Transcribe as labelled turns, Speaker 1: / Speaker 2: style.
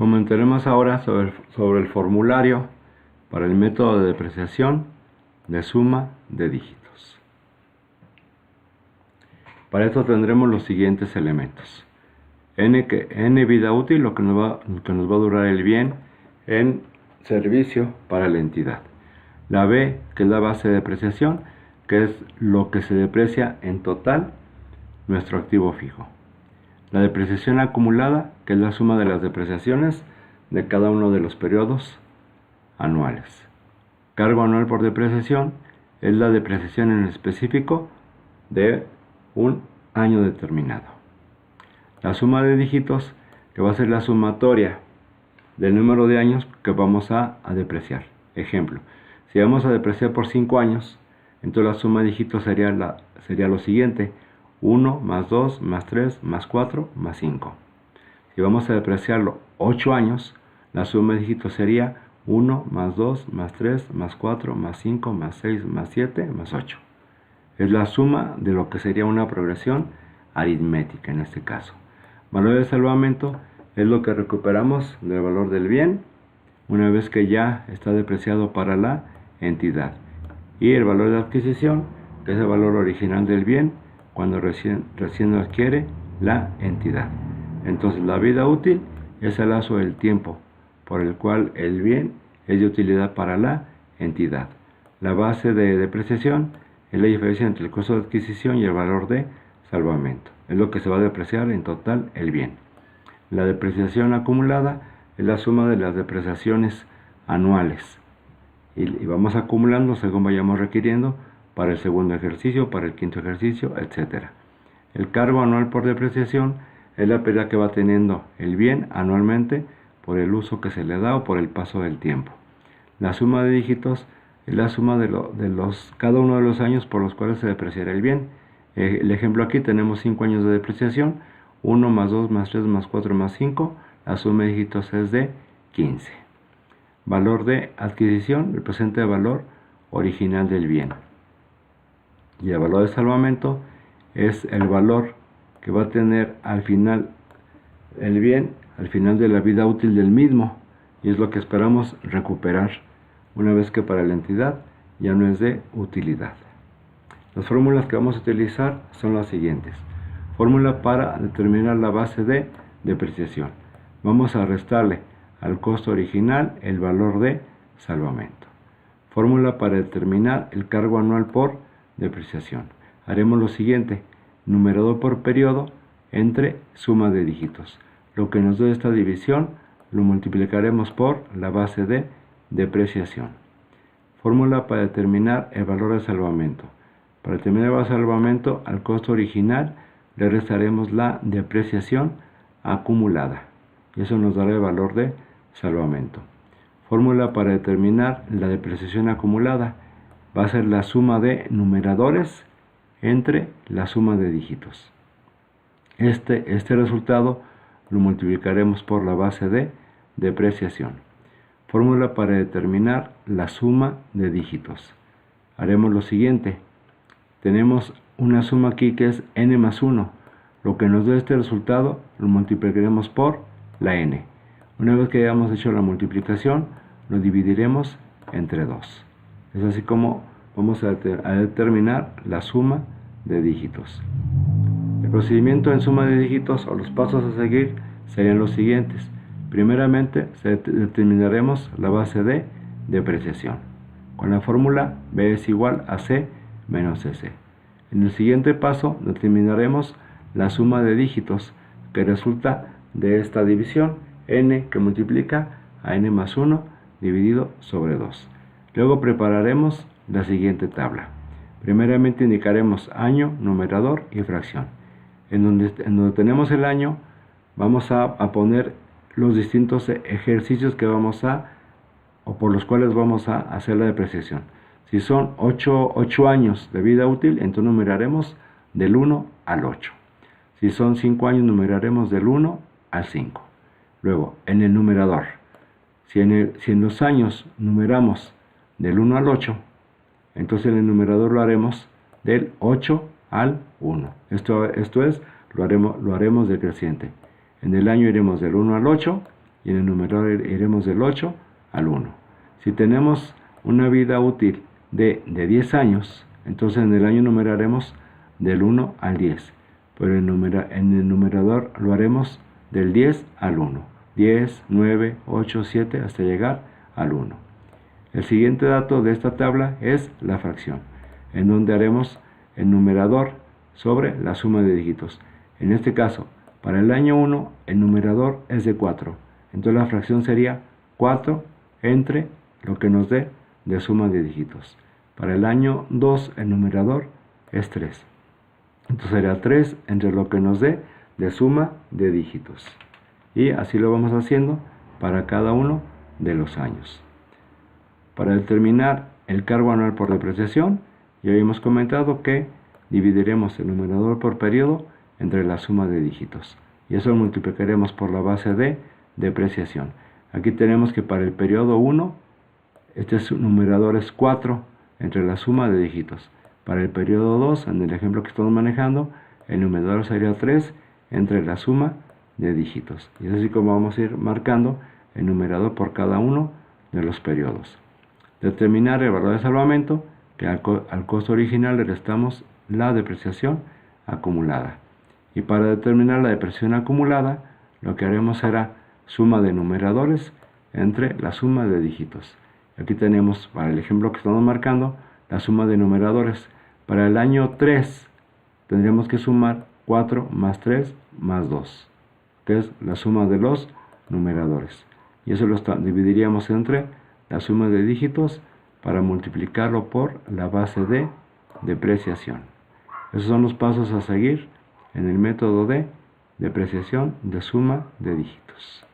Speaker 1: Comentaremos ahora sobre el formulario para el método de depreciación de suma de dígitos. Para esto tendremos los siguientes elementos. N vida útil, lo que nos va a durar el bien en servicio para la entidad. La B, que es la base de depreciación, que es lo que se deprecia en total nuestro activo fijo. La depreciación acumulada, que es la suma de las depreciaciones de cada uno de los periodos anuales. Cargo anual por depreciación es la depreciación en específico de un año determinado. La suma de dígitos, que va a ser la sumatoria del número de años que vamos a depreciar. Ejemplo, si vamos a depreciar por 5 años, entonces la suma de dígitos sería lo siguiente: 1 más 2 más 3 más 4 más 5. Si vamos a depreciarlo 8 años, la suma de dígitos sería 1 más 2 más 3 más 4 más 5 más 6 más 7 más 8. Es la suma de lo que sería una progresión aritmética en este caso. Valor de salvamento es lo que recuperamos del valor del bien una vez que ya está depreciado para la entidad. Y el valor de adquisición, que es el valor original del bien cuando recién lo adquiere la entidad. Entonces la vida útil es el lazo del tiempo por el cual el bien es de utilidad para la entidad. La base de depreciación es la diferencia entre el costo de adquisición y el valor de salvamento. Es lo que se va a depreciar en total el bien. La depreciación acumulada es la suma de las depreciaciones anuales. Y vamos acumulando según vayamos requiriendo para el segundo ejercicio, para el quinto ejercicio, etc. El cargo anual por depreciación es la pérdida que va teniendo el bien anualmente por el uso que se le da o por el paso del tiempo. La suma de dígitos es la suma de cada uno de los años por los cuales se depreciará el bien. El ejemplo aquí tenemos 5 años de depreciación, 1 más 2 más 3 más 4 más 5, la suma de dígitos es de 15. Valor de adquisición representa el valor original del bien. Y el valor de salvamento es el valor que va a tener al final el bien, al final de la vida útil del mismo, y es lo que esperamos recuperar una vez que para la entidad ya no es de utilidad. Las fórmulas que vamos a utilizar son las siguientes. Fórmula para determinar la base de depreciación. Vamos a restarle al costo original el valor de salvamento. Fórmula para determinar el cargo anual por depreciación. Haremos lo siguiente: numerador por periodo entre suma de dígitos. Lo que nos dé esta división lo multiplicaremos por la base de depreciación. Fórmula para determinar el valor de salvamento. Para determinar el valor de salvamento, al costo original le restaremos la depreciación acumulada. Y eso nos dará el valor de salvamento. Fórmula para determinar la depreciación acumulada. Va a ser la suma de numeradores entre la suma de dígitos. Este resultado lo multiplicaremos por la base de depreciación. Fórmula para determinar la suma de dígitos. Haremos lo siguiente. Tenemos una suma aquí que es n más 1. Lo que nos dé este resultado lo multiplicaremos por la n. Una vez que hayamos hecho la multiplicación, lo dividiremos entre 2. Es así como vamos a determinar la suma de dígitos. El procedimiento en suma de dígitos o los pasos a seguir serían los siguientes. Primeramente, determinaremos la base de depreciación con la fórmula B es igual a C menos S. En el siguiente paso, determinaremos la suma de dígitos que resulta de esta división, n que multiplica a n más 1 dividido sobre 2. Luego prepararemos la siguiente tabla. Primeramente indicaremos año, numerador y fracción. En donde tenemos el año, vamos a poner los distintos ejercicios que o por los cuales vamos a hacer la depreciación. Si son 8 años de vida útil, entonces numeraremos del 1 al 8. Si son 5 años, numeraremos del 1 al 5. Luego, en el numerador, si en los años numeramos del 1 al 8, entonces en el numerador lo haremos del 8 al 1. Esto es, lo haremos decreciente. En el año iremos del 1 al 8 y en el numerador iremos del 8 al 1. Si tenemos una vida útil de 10 años, entonces en el año numeraremos del 1 al 10, pero en el numerador lo haremos del 10 al 1. 10, 9, 8, 7 hasta llegar al 1. El siguiente dato de esta tabla es la fracción, en donde haremos el numerador sobre la suma de dígitos. En este caso, para el año 1, el numerador es de 4. Entonces la fracción sería 4 entre lo que nos dé de suma de dígitos. Para el año 2, el numerador es 3. Entonces será 3 entre lo que nos dé de suma de dígitos. Y así lo vamos haciendo para cada uno de los años. Para determinar el cargo anual por depreciación, ya habíamos comentado que dividiremos el numerador por periodo entre la suma de dígitos. Y eso lo multiplicaremos por la base de depreciación. Aquí tenemos que para el periodo 1, este numerador es 4 entre la suma de dígitos. Para el periodo 2, en el ejemplo que estamos manejando, el numerador sería 3 entre la suma de dígitos. Y es así como vamos a ir marcando el numerador por cada uno de los periodos. Determinar el valor de salvamento, que al costo original le restamos la depreciación acumulada. Y para determinar la depreciación acumulada, lo que haremos será suma de numeradores entre la suma de dígitos. Aquí tenemos, para el ejemplo que estamos marcando, la suma de numeradores. Para el año 3 tendríamos que sumar 4 más 3 más 2, que es la suma de los numeradores. Y eso lo dividiríamos entre la suma de dígitos para multiplicarlo por la base de depreciación. Esos son los pasos a seguir en el método de depreciación de suma de dígitos.